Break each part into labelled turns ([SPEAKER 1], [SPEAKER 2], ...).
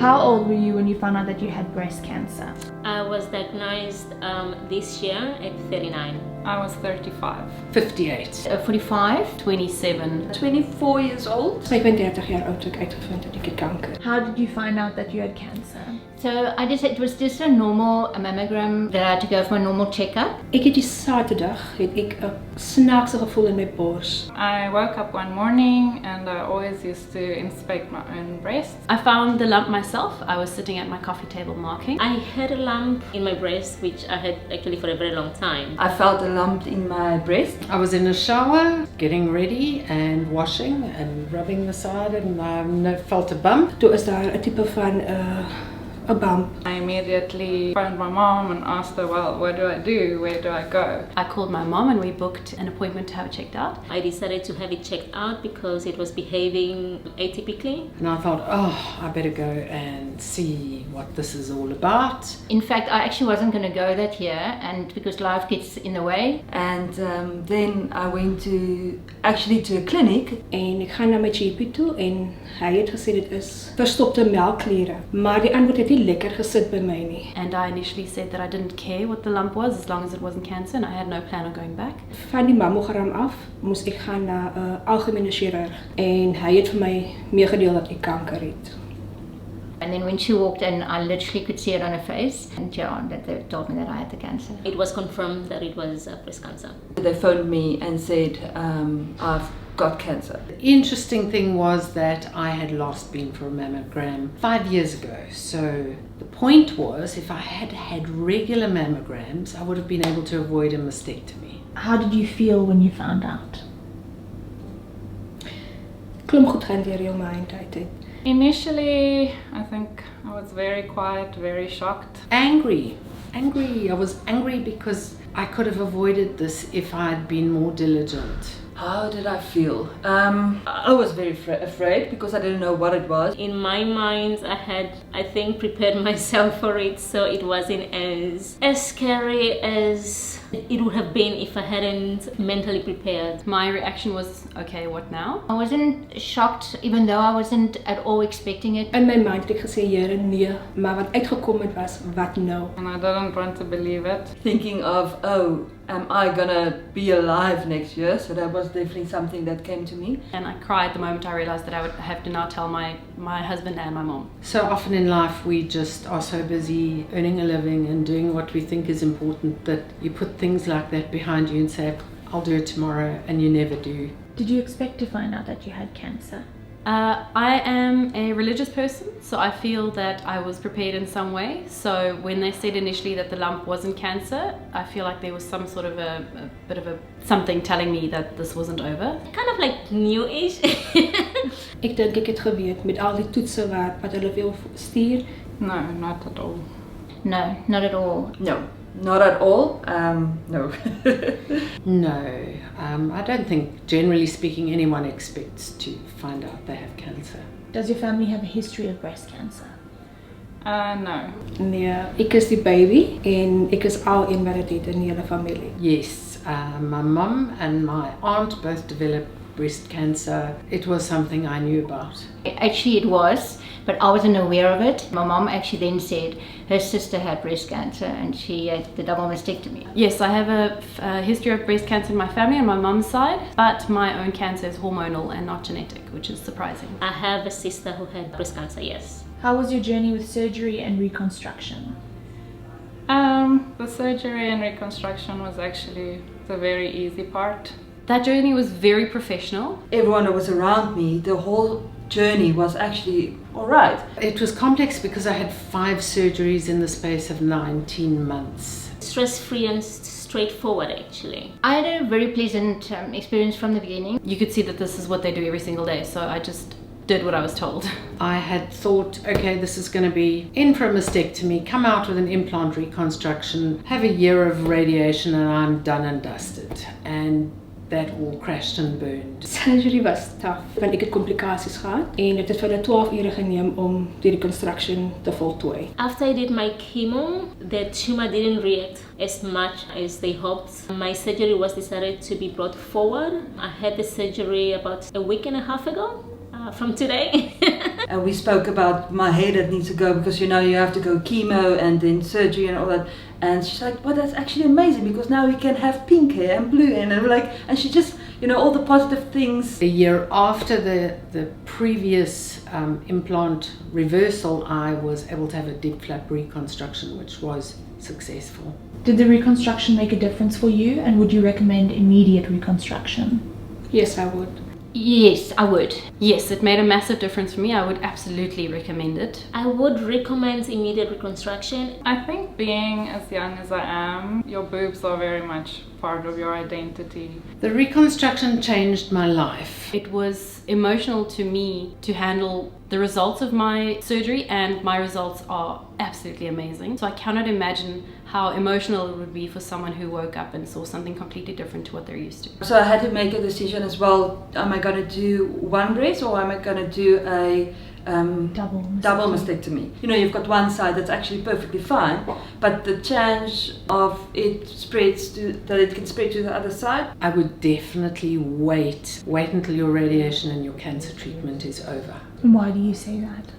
[SPEAKER 1] How old were you when you found out that you had breast cancer?
[SPEAKER 2] I was diagnosed this year at 39.
[SPEAKER 3] I was 35.
[SPEAKER 4] 58.
[SPEAKER 1] 45?
[SPEAKER 4] 27.
[SPEAKER 3] 24 years old.
[SPEAKER 5] 35 jaar oud toe ek uitgevind het ek het kanker.
[SPEAKER 1] How did you find out that you had cancer?
[SPEAKER 6] So it was just a normal mammogram that I had to go for a normal checkup.
[SPEAKER 5] Ek het die Saterdag het ek 'n snaakse gevoel in my bors.
[SPEAKER 3] I woke up one morning and I always used to inspect my own breast.
[SPEAKER 4] I found the lump myself. I was sitting at my coffee table marking.
[SPEAKER 2] I had a lump in my breast, which I had actually for a very long time.
[SPEAKER 7] I felt a lump in my breast.
[SPEAKER 4] I was in the shower, getting ready and washing and rubbing the side, and I felt a bump.
[SPEAKER 5] Toe is daar 'n tipe van 'n bump.
[SPEAKER 3] I immediately phoned my mom and asked her, well, what do I do? Where do I go?
[SPEAKER 4] I called my mom and we booked an appointment to have it checked out.
[SPEAKER 2] I decided to have it checked out because it was behaving atypically.
[SPEAKER 4] And I thought, oh, I better go and see what this is all about.
[SPEAKER 6] In fact, I actually wasn't going to go that year, and because life gets in the way.
[SPEAKER 7] And then I went to a clinic.
[SPEAKER 5] En ek gaan na my GP toe en hy het gesê dit is verstopte melkkliere, maar die antwoord het nie lekker gesit by my nie.
[SPEAKER 4] And I initially said that I didn't care what the lump was as long as it wasn't cancer, and I had no plan on going back.
[SPEAKER 5] Van die mammogram af moes ek gaan na 'n algemene chirurg en hy het vir my meegedeel dat ek kanker het.
[SPEAKER 6] And then when she walked in, I literally could see it on her face, and that they told me that I had the cancer.
[SPEAKER 2] It was confirmed that it was breast cancer.
[SPEAKER 7] They phoned me and said, I've got cancer.
[SPEAKER 4] The interesting thing was that I had last been for a mammogram 5 years ago. So the point was, if I had had regular mammograms, I would have been able to avoid a mastectomy.
[SPEAKER 1] How did you feel when you found out?
[SPEAKER 5] Klomp goed gaan deur jou mind uit.
[SPEAKER 3] Initially, I think I was very quiet, very shocked.
[SPEAKER 4] Angry. I was angry because I could have avoided this if I'd been more diligent.
[SPEAKER 7] How did I feel? I was very afraid because I didn't know what it was.
[SPEAKER 2] In my mind, I think, prepared myself for it, so it wasn't as scary as it would have been if I hadn't mentally prepared.
[SPEAKER 4] My reaction was, okay, what now?
[SPEAKER 6] I wasn't shocked, even though I wasn't at all expecting it.
[SPEAKER 5] In my mind het ek gesê, Here, nee, maar wat uitgekom het was, wat nou?
[SPEAKER 3] And I didn't want to believe it.
[SPEAKER 7] Thinking of, oh, am I gonna be alive next year? So that was definitely something that came to me.
[SPEAKER 4] And I cried the moment I realized that I would have to now tell my husband and my mom. So often in life we just are so busy earning a living and doing what we think is important that you put things like that behind you and say, I'll do it tomorrow, and you never do.
[SPEAKER 1] Did you expect to find out that you had cancer?
[SPEAKER 4] I am a religious person, so I feel that I was prepared in some way. So when they said initially that the lump wasn't cancer, I feel like there was some sort of a bit of something telling me that this wasn't over.
[SPEAKER 2] Kind of like new-ish.
[SPEAKER 5] Ek dink ek het geweet met al die toetse wat hulle wil stuur.
[SPEAKER 3] No, not at all.
[SPEAKER 6] No, not at all.
[SPEAKER 7] No, not at all. No.
[SPEAKER 4] No, I don't think, generally speaking, anyone expects to find out they have cancer.
[SPEAKER 1] Does your family have a history of breast cancer?
[SPEAKER 3] No.
[SPEAKER 5] Nee, ek is die baby en ek is al een wat dit het in die hele familie.
[SPEAKER 4] Yes, my mum and my aunt both developed breast cancer. It was something I knew about.
[SPEAKER 6] Actually it was, but I wasn't aware of it. My mom actually then said her sister had breast cancer and she had the double mastectomy.
[SPEAKER 4] Yes, I have a history of breast cancer in my family on my mum's side, but my own cancer is hormonal and not genetic, which is surprising.
[SPEAKER 2] I have a sister who had breast cancer, yes.
[SPEAKER 1] How was your journey with surgery and reconstruction?
[SPEAKER 3] The surgery and reconstruction was actually the very easy part.
[SPEAKER 4] That journey was very professional.
[SPEAKER 7] Everyone that was around me, the whole journey was actually all right.
[SPEAKER 4] It was complex because I had 5 surgeries in the space of 19 months.
[SPEAKER 2] Stress-free and straightforward, actually.
[SPEAKER 6] I had a very pleasant experience from the beginning.
[SPEAKER 4] You could see that this is what they do every single day, so I just did what I was told. I had thought, okay, this is going to be in for a mastectomy, come out with an implant reconstruction, have a year of radiation, and I'm done and dusted. And that all crashed and burned.
[SPEAKER 5] Surgery was tough, want ek het komplikasies gehad en dit het vir hulle 12 ure geneem om die reconstruction te voltooi.
[SPEAKER 2] After I did my chemo, the tumor didn't react as much as they hoped. My surgery was decided to be brought forward. I had the surgery about a week and a half ago from today.
[SPEAKER 7] And we spoke about my hair that needs to go because you have to go chemo and then surgery and all that. And she's like, well, that's actually amazing because now you can have pink hair and blue hair. And we're like, and she just, all the positive things.
[SPEAKER 4] A year after the previous implant reversal, I was able to have a deep flap reconstruction, which was successful.
[SPEAKER 1] Did the reconstruction make a difference for you, and would you recommend immediate reconstruction?
[SPEAKER 5] Yes, I would.
[SPEAKER 8] Yes, I would. Yes, it made a massive difference for me. I would absolutely recommend it.
[SPEAKER 2] I would recommend immediate reconstruction.
[SPEAKER 3] I think being as young as I am, your boobs are very much part of your identity.
[SPEAKER 4] The reconstruction changed my life.
[SPEAKER 8] It was emotional to me to handle the results of my surgery, and my results are absolutely amazing. So I cannot imagine how emotional it would be for someone who woke up and saw something completely different to what they're used to.
[SPEAKER 7] So I had to make a decision as well. Am I going to do one breast or am I going to do a double mastectomy? You've got one side that's actually perfectly fine, but the chance of it that it can spread to the other side.
[SPEAKER 4] I would definitely wait until your radiation and your cancer treatment is over.
[SPEAKER 1] And why do you say that?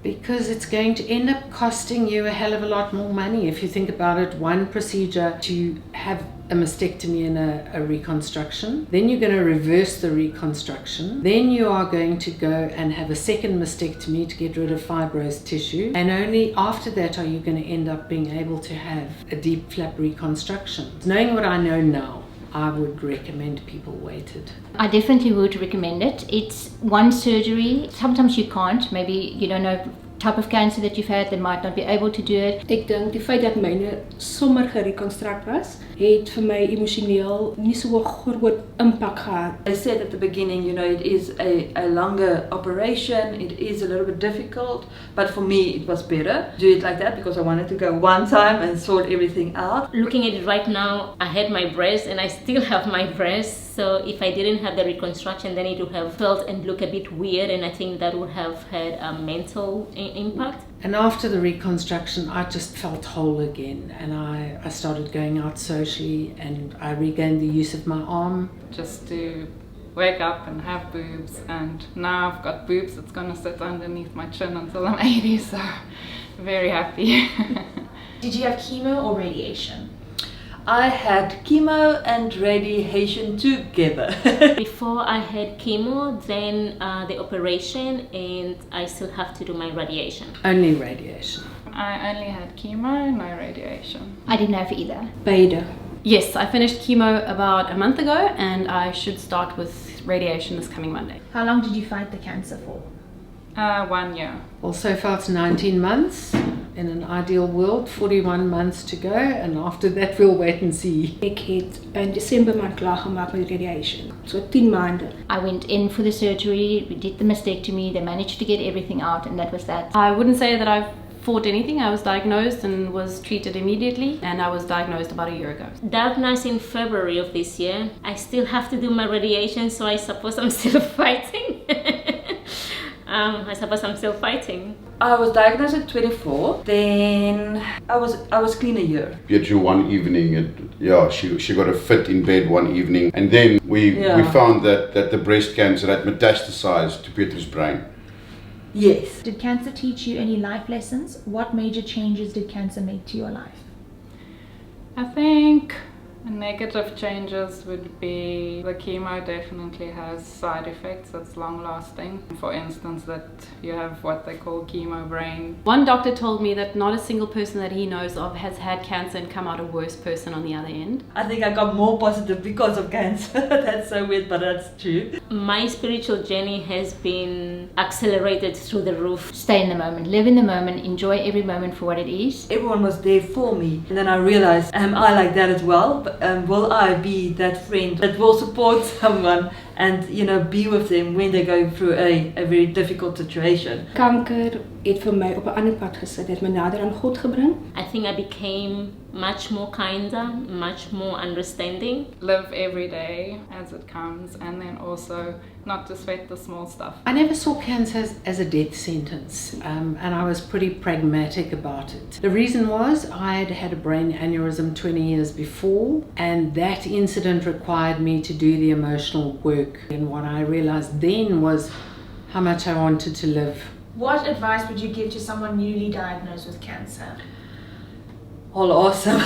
[SPEAKER 4] Because it's going to end up costing you a hell of a lot more money. If you think about it, one procedure to have a mastectomy and a reconstruction, then you're going to reverse the reconstruction, then you are going to go and have a second mastectomy to get rid of fibrous tissue, and only after that are you going to end up being able to have a deep flap reconstruction. Knowing what I know now, I would recommend people waited.
[SPEAKER 6] I definitely would recommend it. It's one surgery. Sometimes you can't. Maybe you don't know type of cancer that you've had, they might not be able to do it.
[SPEAKER 5] Ek dink die feit dat myne sommer gerekonstrukt was, het vir my emosioneel nie so 'n groot impak gehad.
[SPEAKER 7] I said at the beginning, it is a longer operation, it is a little bit difficult, but for me it was better to do it like that because I wanted to go one time and sort everything out.
[SPEAKER 2] Looking at it right now, I had my breast and I still have my breast, so if I didn't have the reconstruction, then it would have felt and looked a bit weird, and I think that would have had a mental impact.
[SPEAKER 4] And after the reconstruction, I just felt whole again, and I started going out socially, and I regained the use of my arm.
[SPEAKER 3] Just to wake up and have boobs, and now I've got boobs that's gonna sit underneath my chin until I'm 80, so very happy.
[SPEAKER 1] Did you have chemo or radiation?
[SPEAKER 7] I had chemo and radiation together.
[SPEAKER 2] Before I had chemo, then the operation, and I still have to do my radiation.
[SPEAKER 4] Only radiation.
[SPEAKER 3] I only had chemo, no radiation.
[SPEAKER 6] I didn't have either.
[SPEAKER 5] Beide.
[SPEAKER 8] Yes, I finished chemo about a month ago, and I should start with radiation this coming Monday.
[SPEAKER 1] How long did you fight the cancer for?
[SPEAKER 3] 1 year.
[SPEAKER 4] Well, so far it's 19 months. In an ideal world, 41 months to go, and after that we'll wait and see.
[SPEAKER 5] Ek het in Desember maand klaar gemaak met radiation. So 10 maande.
[SPEAKER 6] I went in for the surgery, we did the mastectomy, they managed to get everything out, and that was that.
[SPEAKER 8] I wouldn't say that I've fought anything. I was diagnosed and was treated immediately, and I was diagnosed about a year ago.
[SPEAKER 2] Diagnosed in February of this year. I still have to do my radiation, so I suppose I'm still fighting. I suppose I'm still fighting.
[SPEAKER 7] I was diagnosed at 24. Then I was clean a year.
[SPEAKER 9] Pietro one evening, she got a fit in bed one evening, and then we found that the breast cancer had metastasized to Pietro's brain.
[SPEAKER 7] Yes.
[SPEAKER 1] Did cancer teach you any life lessons? What major changes did cancer make to your life?
[SPEAKER 3] I think negative changes would be the chemo definitely has side effects that's long lasting. For instance, that you have what they call chemo brain.
[SPEAKER 8] One doctor told me that not a single person that he knows of has had cancer and come out a worse person on the other end.
[SPEAKER 7] I think I got more positive because of cancer. That's so weird, but that's true.
[SPEAKER 2] My spiritual journey has been accelerated through the roof.
[SPEAKER 6] Stay in the moment, live in the moment, enjoy every moment for what it is.
[SPEAKER 7] Everyone was there for me, and then I realized, am I like that as well? Will I be that friend that will support someone and be with them when they're going through a very difficult situation?
[SPEAKER 5] Kanker het vir my op 'n ander pad gesit, het my nader aan God gebring.
[SPEAKER 2] I think I became much more kinder, much more understanding.
[SPEAKER 3] Live every day as it comes, and then also not to sweat the small stuff.
[SPEAKER 4] I never saw cancer as a death sentence, and I was pretty pragmatic about it. The reason was I had had a brain aneurysm 20 years before, and that incident required me to do the emotional work. And what I realized then was how much I wanted to live.
[SPEAKER 1] What advice would you give to someone newly diagnosed with cancer?
[SPEAKER 7] All awesome.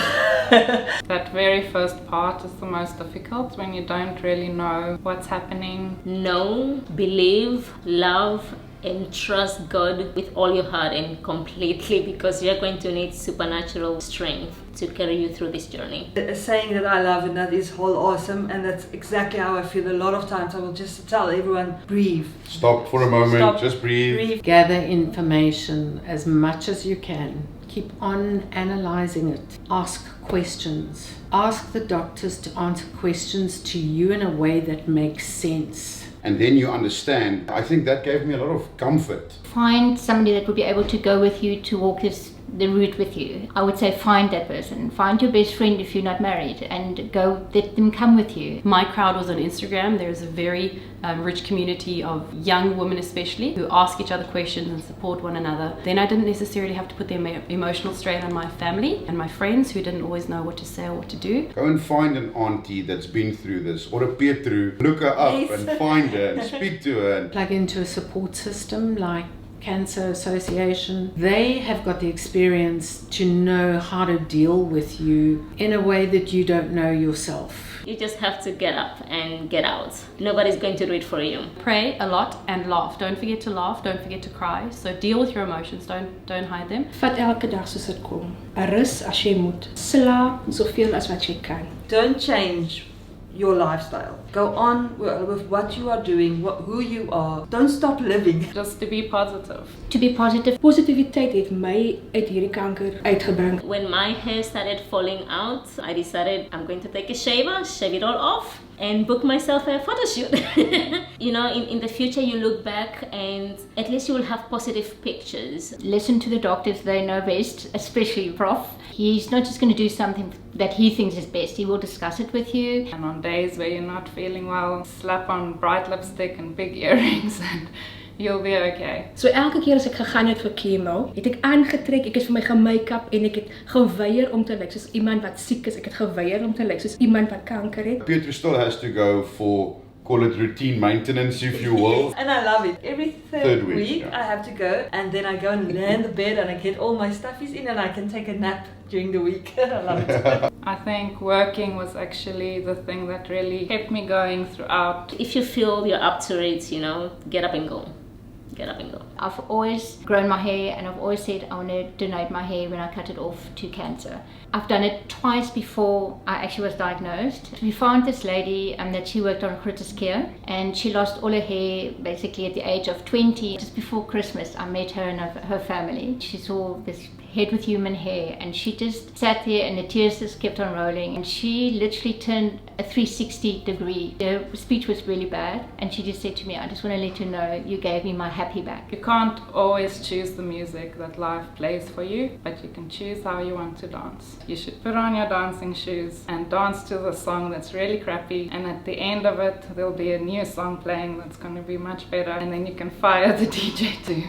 [SPEAKER 3] That very first part is the most difficult, when you don't really know what's happening.
[SPEAKER 2] Know, believe, love, and trust God with all your heart and completely, because you're going to need supernatural strength to carry you through this journey.
[SPEAKER 7] A saying that I love, and that is whole awesome, and that's exactly how I feel. A lot of times I will just tell everyone, breathe.
[SPEAKER 9] Stop for a moment,
[SPEAKER 7] Stop,
[SPEAKER 9] just breathe.
[SPEAKER 4] Gather information as much as you can. Keep on analyzing it. Ask questions. Ask the doctors to answer questions to you in a way that makes sense.
[SPEAKER 9] And then you understand. I think that gave me a lot of comfort.
[SPEAKER 6] Find somebody that would be able to go with you to walk the route with you. I would say find that person. Find your best friend if you're not married, and go let them come with you.
[SPEAKER 8] My crowd was on Instagram. There's a very rich community of young women especially who ask each other questions and support one another. Then I didn't necessarily have to put the emotional strain on my family and my friends who didn't always know what to say or what to do.
[SPEAKER 9] Go and find an auntie that's been through this, or a Pietru. Look her up and find her and speak to her. And
[SPEAKER 4] plug into a support system like Cancer Association. They have got the experience to know how to deal with you in a way that you don't know yourself.
[SPEAKER 2] You just have to get up and get out. Nobody's going to do it for you.
[SPEAKER 8] Pray a lot and laugh. Don't forget to laugh, don't forget to cry. So deal with your emotions, don't hide them.
[SPEAKER 5] Vat elke dag soos dit kom. Rus as jy moet. Slaap soveel as wat jy kan.
[SPEAKER 7] Don't change your lifestyle. Go on with what you are doing, who you are. Don't stop living.
[SPEAKER 3] Just to be positive.
[SPEAKER 6] To be positive.
[SPEAKER 5] Positiviteit het my uit hierdie kanker uitgebring.
[SPEAKER 2] When my hair started falling out, I decided I'm going to take a shaver, shave it all off, and book myself a photo shoot. You know, in the future you look back and at least you will have positive pictures.
[SPEAKER 6] Listen to the doctors, they know best, especially Prof. He's not just going to do something that he thinks is best, he will discuss it with you.
[SPEAKER 3] And on days where you're not feeling well, slap on bright lipstick and big earrings and you'll be okay.
[SPEAKER 5] So elke keer as ek gegaan het vir chemo, het ek aangetrek, ek het vir my ge-make-up en ek het geweier om te lyk soos iemand wat siek is. Ek het geweier om te lyk soos iemand wat kanker het.
[SPEAKER 9] Pietru still has to go for, call it routine maintenance, if you will.
[SPEAKER 7] And I love it. Every third week
[SPEAKER 9] yeah.
[SPEAKER 7] I have to go, and then I go and lay in the bed and I get all my stuffies in and I can take a nap during the week. I love it.
[SPEAKER 3] I think working was actually the thing that really kept me going throughout.
[SPEAKER 2] If you feel you're up to it, you know, get up and go. Get up and go.
[SPEAKER 6] I've always grown my hair and I've always said I want to donate my hair when I cut it off to cancer. I've done it twice before I actually was diagnosed. We found this lady that she worked on Critters Care, and she lost all her hair basically at the age of 20. Just before Christmas I met her and her family. She saw this head with human hair and she just sat there and the tears just kept on rolling, and she literally turned a 360 degree. Her speech was really bad and she just said to me, I just want to let you know you gave me my happy back.
[SPEAKER 3] You can't always choose the music that life plays for you, but you can choose how you want to dance. You should put on your dancing shoes and dance to the song that's really crappy, and at the end of it there'll be a new song playing that's going to be much better, and then you can fire the DJ too.